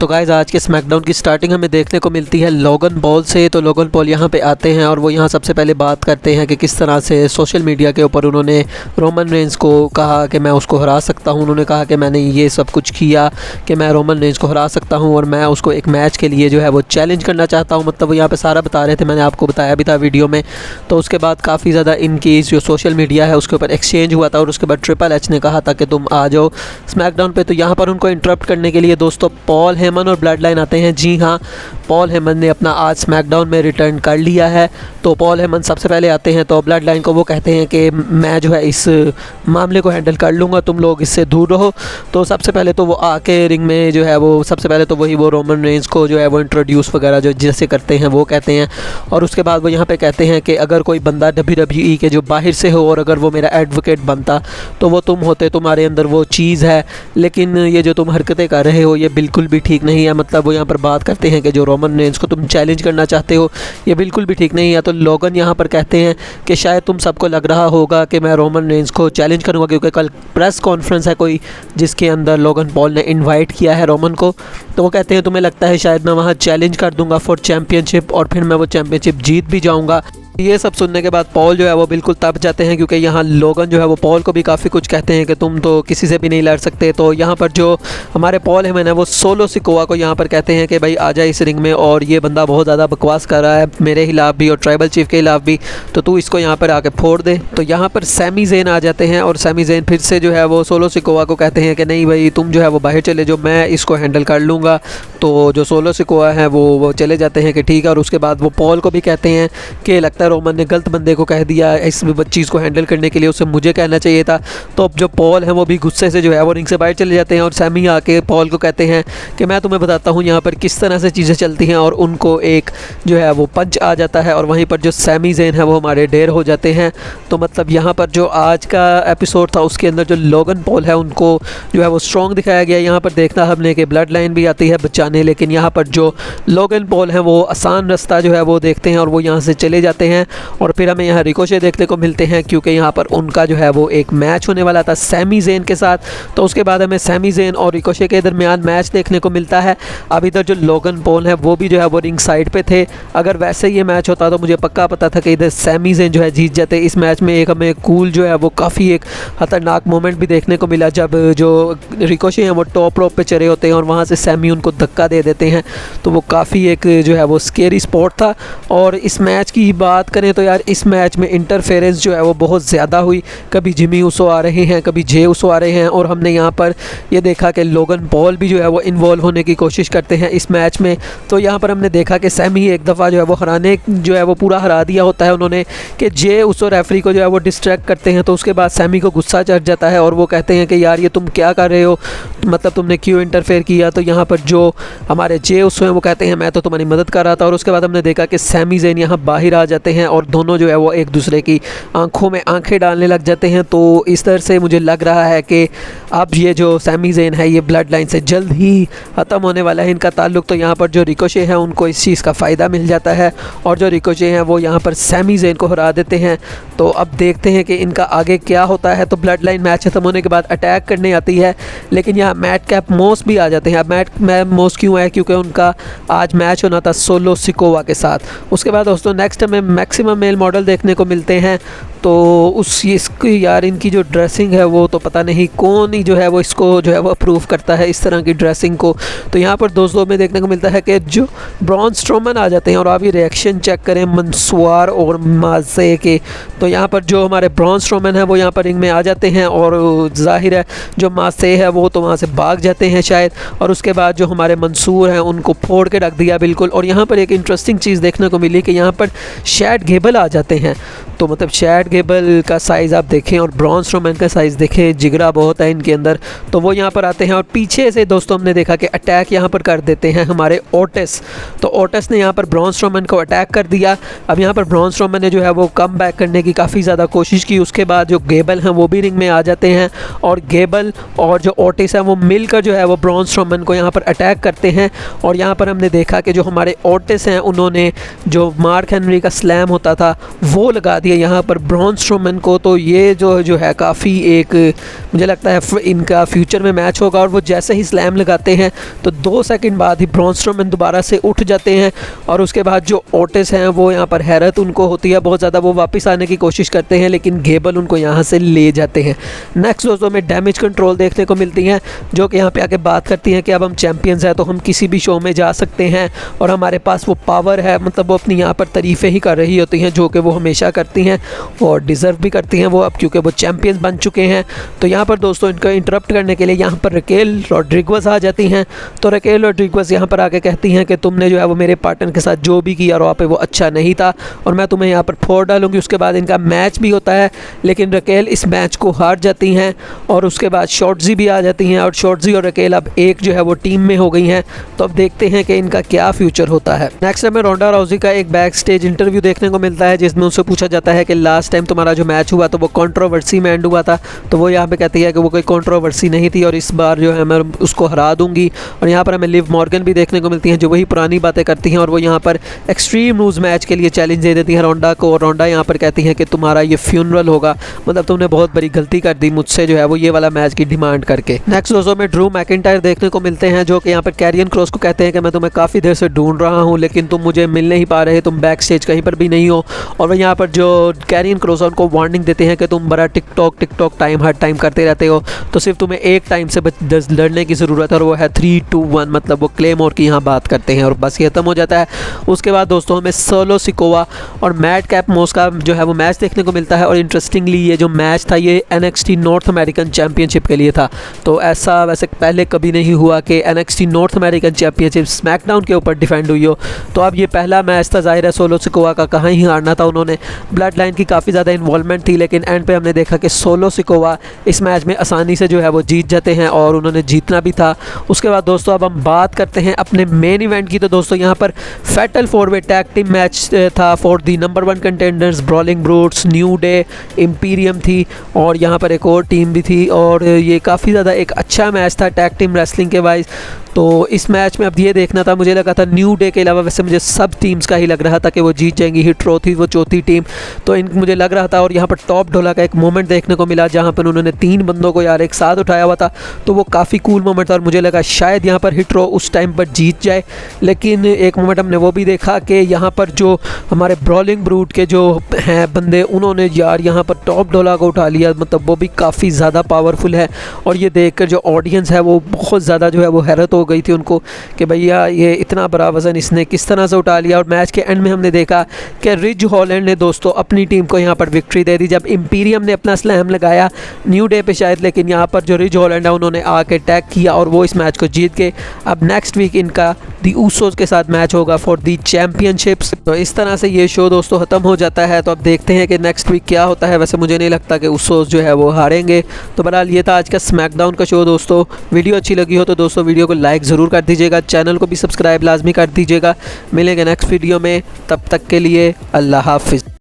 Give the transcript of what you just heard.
तो गाइस आज के स्मैकडाउन की स्टार्टिंग हमें देखने को मिलती है लोगन पॉल से। तो लोगन पॉल यहाँ पे आते हैं और वो यहाँ सबसे पहले बात करते हैं कि किस तरह से सोशल मीडिया के ऊपर उन्होंने रोमन रेंज को कहा कि मैं उसको हरा सकता हूँ। उन्होंने कहा कि मैंने ये सब कुछ किया कि मैं रोमन रेंज को हरा सकता हूँ और मैं उसको एक मैच के लिए जो है वो चैलेंज करना चाहता हूँ। मतलब वो यहाँ पर सारा बता रहे थे, मैंने आपको बताया भी था वीडियो में। तो उसके बाद काफ़ी ज़्यादा इनकी जो सोशल मीडिया है उसके ऊपर एक्सचेंज हुआ था और उसके बाद ट्रिपल एच ने कहा था कि तुम आ जाओ स्मैकडाउन पे। तो यहाँ पर उनको इंटरप्ट करने के लिए दोस्तों पॉल हेमन और ब्लड लाइन आते हैं। जी हाँ, पॉल हेमन ने अपना आज स्मैकडाउन में रिटर्न कर लिया है। तो पॉल हेमन सबसे पहले आते हैं तो ब्लड लाइन को वो कहते हैं कि मैं जो है इस मामले को हैंडल कर लूँगा, तुम लोग इससे दूर रहो। तो सबसे पहले तो वो आके रिंग में जो है वो सबसे पहले तो वो रोमन रेंज को जो है वो इंट्रोड्यूस वगैरह जो जैसे करते हैं वो कहते हैं। और उसके बाद वो यहाँ पे कहते हैं कि अगर कोई बंदा WWE के जो बाहर से हो और अगर वो मेरा एडवोकेट बनता तो वो तुम होते, तुम्हारे अंदर वो चीज़ है, लेकिन ये जो तुम हरकतें कर रहे हो ये बिल्कुल भी ठीक नहीं है। मतलब वो यहाँ पर बात करते हैं कि जो रोमन रेंज को तुम चैलेंज करना चाहते हो ये बिल्कुल भी ठीक नहीं है। तो लोगन यहाँ पर कहते हैं कि शायद तुम सबको लग रहा होगा कि मैं रोमन रेंज को चैलेंज करूँगा, क्योंकि कल प्रेस कॉन्फ्रेंस है कोई जिसके अंदर लोगन पॉल ने इन्वाइट किया है रोमन को। तो वो कहते हैं तुम्हें लगता है शायद मैं वहाँ चैलेंज कर दूँगा फॉर चैम्पियनशिप और फिर मैं वो चैम्पियनशिप जीत भी जाऊँगा। ये सब सुनने के बाद पॉल जो है वो बिल्कुल तप जाते हैं, क्योंकि यहाँ लोगन जो है वो पॉल को भी काफ़ी कुछ कहते हैं कि तुम तो किसी से भी नहीं लड़ सकते। तो यहाँ पर जो हमारे पॉल हेमन है वो सोलो सिकोआ को यहाँ पर कहते हैं कि भाई आ जाए इस रिंग में, और ये बंदा बहुत ज़्यादा बकवास कर रहा है मेरे खिलाफ भी और ट्राइबल चीफ के खिलाफ भी, तो तू इसको यहाँ पर आके फोड़ दे। तो यहाँ पर सैमी ज़ेन आ जाते हैं और सैमी ज़ेन फिर से जो है वो सोलो सिकोआ को कहते हैं कि नहीं भाई तुम जो है वो बाहर चले जो, मैं इसको हैंडल कर लूँगा। तो जो सोलो सिकोआ है वो चले जाते हैं कि ठीक है। और उसके बाद वो पॉल को भी कहते हैं कि लगता है रोमन ने गलत बंदे को कह दिया इस चीज़ को हैंडल करने के लिए, उसे मुझे कहना चाहिए था। तो अब जो पॉल है वो भी गुस्से से जो है वो रिंग से बाहर चले जाते हैं और सैमी आके पॉल को कहते हैं कि मैं तुम्हें बताता हूँ यहाँ पर किस तरह से चीज़ें चलती हैं, और उनको एक जो है वो पंच आ जाता है और वहीं पर जो सैमी ज़ेन है वो हमारे ढेर हो जाते हैं। तो मतलब यहाँ पर जो आज का एपिसोड था उसके अंदर जो लोगन पॉल है उनको जो है वो स्ट्रॉन्ग दिखाया गया। यहाँ पर देखना हमने कि ब्लड लाइन भी आती है बचाने, लेकिन यहाँ पर जो लोगन पॉल है वो आसान रास्ता जो है वो देखते हैं और वो यहाँ से चले जाते हैं। और फिर हमें यहाँ रिकोशे देखने को मिलते हैं, क्योंकि यहाँ पर उनका जो है वो एक मैच होने वाला था सैमी ज़ेन के साथ। तो उसके बाद हमें सैमी ज़ेन और रिकोशे के दरमियान मैच देखने को मिलता है। अब इधर जो लोगन पॉल है वो भी जो है वो रिंग साइड पे थे। अगर वैसे ये मैच होता तो मुझे पक्का पता था कि इधर सैमी ज़ेन जो है जीत जाते। इस मैच में एक हमें कूल जो है वो काफ़ी एक ख़तरनाक मोमेंट भी देखने को मिला, जब जो रिकोशे हैं वो टॉप रोप पे चढ़े होते हैं और वहाँ से सैमी उनको धक्का दे देते हैं। तो वो काफ़ी एक जो है वो स्केरी स्पॉट था। और इस मैच की बात करें तो यार इस मैच में इंटरफेरेंस जो है वो बहुत ज़्यादा हुई। कभी जिमी उसो आ रहे हैं, कभी जे उसो आ रहे हैं, और हमने यहाँ पर ये देखा कि लोगन पॉल भी जो है वो इन्वॉल्व होने की कोशिश करते हैं इस मैच में। तो यहाँ पर हमने देखा कि सैमी एक दफ़ा जो है वो हराने जो है वो पूरा हरा दिया होता है उन्होंने, कि जे उसो रेफरी को जो है वो डिस्ट्रैक्ट करते हैं। तो उसके बाद सैमी को गुस्सा चढ़ जाता है और वो कहते हैं कि यार ये तुम क्या कर रहे हो, मतलब तुमने क्यों इंटरफेयर किया। तो यहाँ पर जो हमारे जे उसो हैं वो कहते हैं मैं तो तुम्हारी मदद कर रहा था। और उसके बाद हमने देखा कि सैमी ज़ेन यहाँ बाहर आ जाते हैं और दोनों जो है वो एक दूसरे की आंखों में आंखें डालने लग जाते हैं। तो इस तरह से मुझे लग रहा है कि अब ये जो सैमी ज़ेन है ये ब्लड लाइन से जल्द ही ख़त्म होने वाला है इनका ताल्लुक़। तो यहाँ पर जो रिकोशे हैं उनको इस चीज़ का फ़ायदा मिल जाता है और जो रिकोशे हैं वो यहाँ पर सैमी ज़ेन को हरा देते हैं। तो अब देखते हैं कि इनका आगे क्या होता है। तो ब्लड लाइन मैच खत्म होने के बाद अटैक करने आती है, लेकिन यहाँ मैट कैप मोस भी आ जाते हैं। अब मैट मोस क्यों है, क्योंकि उनका आज मैच होना था सोलो सिकोवा के साथ। उसके बाद दोस्तों नेक्स्ट हमें मैक्सिमम मेल मॉडल देखने को मिलते हैं। तो इसकी यार इनकी जो ड्रेसिंग है वो तो पता नहीं कौन ही जो है वो इसको जो है वो अप्रूव करता है इस तरह की ड्रेसिंग को। तो यहाँ पर दोस्तों में देखने को मिलता है कि जो ब्रॉन स्ट्रोमन आ जाते हैं, और आप ये रिएक्शन चेक करें मंसूर और माजे के। तो यहाँ पर जो हमारे ब्रॉन स्ट्रोमन है वो यहाँ पर रिंग में आ जाते हैं और जाहिर है जो मासे है वो तो वहाँ से भाग जाते हैं शायद। और उसके बाद जो हमारे मंसूर हैं उनको फोड़ के रख दिया बिल्कुल। और यहाँ पर एक इंटरेस्टिंग चीज़ देखने को मिली कि यहाँ पर शैड गेबल आ जाते हैं। तो मतलब शैड गेबल का साइज़ आप देखें और ब्रॉन स्ट्रोमैन का साइज़ देखें, जिगरा बहुत है इनके अंदर। तो वो यहाँ पर आते हैं और पीछे से दोस्तों हमने देखा कि अटैक यहाँ पर कर देते हैं हमारे ओटिस। तो ओटिस ने यहाँ पर ब्रॉन स्ट्रोमैन को अटैक कर दिया। अब यहाँ पर ब्रॉन स्ट्रोमैन ने जो है वो कम बैक करने की काफ़ी ज़्यादा कोशिश की। उसके बाद जो गेबल हैं वो भी रिंग में आ जाते हैं और गेबल और जो ओटिस है वो मिलकर जो है वो ब्रॉन स्ट्रोमैन को यहाँ पर अटैक करते हैं। और यहाँ पर हमने देखा कि जो हमारे ओटिस हैं उन्होंने जो मार्क हेनरी का स्लैम होता था वो लगा दिया यहाँ पर ब्रॉन स्ट्रोमैन को। तो ये जो है काफ़ी एक मुझे लगता है इनका फ्यूचर में मैच होगा। और वो जैसे ही स्लैम लगाते हैं तो 2 सेकंड बाद ही ब्रॉन स्ट्रोमैन दोबारा से उठ जाते हैं और उसके बाद जो ओटिस हैं वो यहाँ पर हैरत उनको होती है बहुत ज़्यादा। वो वापस आने की कोशिश करते हैं लेकिन गेबल उनको यहाँ से ले जाते हैं। नेक्स्ट दोस्तों में डैमेज कंट्रोल देखने को मिलती हैं जो कि यहाँ पे आके बात करती हैं कि अब हम चैम्पियंस हैं तो हम किसी भी शो में जा सकते हैं और हमारे पास वो पावर है। मतलब वो अपनी यहाँ पर तारीफ़ें ही कर रही होती हैं जो कि वो हमेशा करती हैं और डिज़र्व भी करती हैं वो अब, क्योंकि वो चैम्पियंस बन चुके हैं। तो यहाँ पर दोस्तों इनका इंटरप्ट करने के लिए यहाँ पर रकेल रॉड्रिगस आ जाती हैं। तो रकेल रॉड्रिगस यहाँ पर आके कहती हैं कि तुमने जो है वो मेरे पार्टनर के साथ जो भी किया वहाँ पे वो अच्छा नहीं था और मैं तुम्हें यहाँ पर फोड़ डालूंगी। उसके बाद इनका मैच भी होता है लेकिन रकेल इस मैच को हार जाती हैं और उसके बाद शॉर्ट्जी भी आ जाती हैं और शॉर्ट्जी और रकेल अब एक जो है वो टीम में हो गई हैं। तो अब देखते हैं कि इनका क्या फ्यूचर होता है। नेक्स्ट हमें रोंडा राउजी का एक बैक स्टेज इंटरव्यू देखने को मिलता है जिसमें उनसे पूछा जाता है कि लास्ट टाइम तुम्हारा जो मैच हुआ तो वो कंट्रोवर्सी में एंड हुआ था। तो वो यहाँ पे कहती है कि वो कोई कंट्रोवर्सी नहीं थी और इस बार जो है मैं उसको हरा दूंगी। और यहाँ पर हमें लिव मॉर्गन भी देखने को मिलती हैं जो वही पुरानी बातें करती हैं और वो यहाँ पर एक्सट्रीम रूल्स मैच के लिए चैलेंज दे देती हैं रोंडा को। और रोंडा यहाँ पर कहती हैं कि तुम्हारा ये फ्यूनरल होगा, मतलब तुमने बहुत बड़ी गलती कर दी मुझसे जो है वो ये वाला मैच की डिमांड करके। नेक्स्ट दोस्तों में ड्रू मैकिंटायर देखने को मिलते हैं जो कि यहाँ पर कैरियन क्रॉस को कहते हैं कि मैं तुम्हें काफ़ी देर से ढूंढ रहा हूँ लेकिन तुम मुझे मिल नहीं पा रहे, तुम बैक स्टेज कहीं पर भी नहीं हो। और वह यहाँ पर जो कैरियन क्रॉस उनको वार्निंग देते हैं कि तुम बड़ा टिकटॉक टाइम हर टाइम करते रहते हो, तो सिर्फ तुम्हें एक टाइम से लड़ने की ज़रूरत है और वो है 3, 2, 1। मतलब वो क्लेमोर की यहाँ बात करते हैं और बस ये ख़त्म हो जाता है। उसके बाद दोस्तों हमें सोलो सिकोवा और मैड कैप मोस का जो है वो मैच देखने को मिलता है। और इंटरेस्टिंगली ये जो मैच था ये NXT नॉर्थ अमेरिकन चैम्पियनशिप के लिए था। तो ऐसा वैसे पहले कभी नहीं हुआ कि NXT north American championship SmackDown के ऊपर डिफेंड हुई हो। तो अब ये पहला मैच था, जाहिर है सोलो सिकोवा का कहाँ ही हारना था। उन्होंने ब्लड लाइन की काफ़ी ज़्यादा इन्वॉल्वमेंट थी लेकिन एंड पे हमने देखा कि सोलो सिकोवा इस मैच में आसानी से जो है वो जीत जाते हैं और उन्होंने जीतना भी था। उसके बाद दोस्तों अब हम बात करते हैं अपने मेन इवेंट की। तो दोस्तों यहाँ पर फैटल 4-वे टैग टीम मैच था for the number 1 contenders. Brawling Brutes, New Day, Imperium थी और यहाँ पर एक और टीम भी थी और ये काफ़ी ज़्यादा एक अच्छा मैच था टैग टीम रेसलिंग के वाइज। तो इस मैच में अब ये देखना था, मुझे लगा था न्यू डे के अलावा वैसे मुझे सब टीम्स का ही लग रहा था कि वो जीत जाएंगी। हिट्रो थी वो चौथी टीम, तो इन मुझे लग रहा था। और यहाँ पर टॉप ढोला का एक मोमेंट देखने को मिला जहाँ पर उन्होंने 3 बंदों को यार एक साथ उठाया हुआ था, तो वो काफ़ी कूल मोमेंट था और मुझे लगा शायद यहाँ पर हिट्रो उस टाइम पर जीत जाए। लेकिन एक मोमेंट हमने वो भी देखा कि यहाँ पर जो हमारे ब्रॉलिंग ब्रूट के जो हैं बंदे, उन्होंने यार यहाँ पर टॉप ढोला को उठा लिया। मतलब वो भी काफ़ी ज़्यादा पावरफुल है और ये देख कर जो ऑडियंस है वो बहुत ज़्यादा जो है वो हैरत हो गई थी उनको कि भैया ये इतना बड़ा वज़न इसने किस तरह से उठा लिया। और मैच के एंड में हमने देखा कि रिज हॉलैंड ने दोस्तों अपनी टीम को यहाँ पर विक्ट्री दे दी जब इम्पीरियम ने अपना स्लैम लगाया न्यू डे पे शायद, लेकिन यहाँ पर जो रिज हॉलैंड है उन्होंने आके टैग किया और वो इस मैच को जीत गए। अब नेक्स्ट वीक इनका दी ऊसोस के साथ मैच होगा फॉर दी चैम्पियनशिप्स। तो इस तरह से ये शो दोस्तों ख़त्म हो जाता है। तो अब देखते हैं कि नेक्स्ट वीक क्या होता है। वैसे मुझे नहीं लगता कि ऊसोस जो है वो हारेंगे। तो बहरहाल ये था आज का स्मैकडाउन का शो दोस्तों। वीडियो अच्छी लगी हो तो दोस्तों वीडियो को लाइक ज़रूर कर दीजिएगा, चैनल को भी सब्सक्राइब लाजमी कर दीजिएगा। मिलेंगे नेक्स्ट वीडियो में, तब तक के लिए अल्लाह हाफिज़।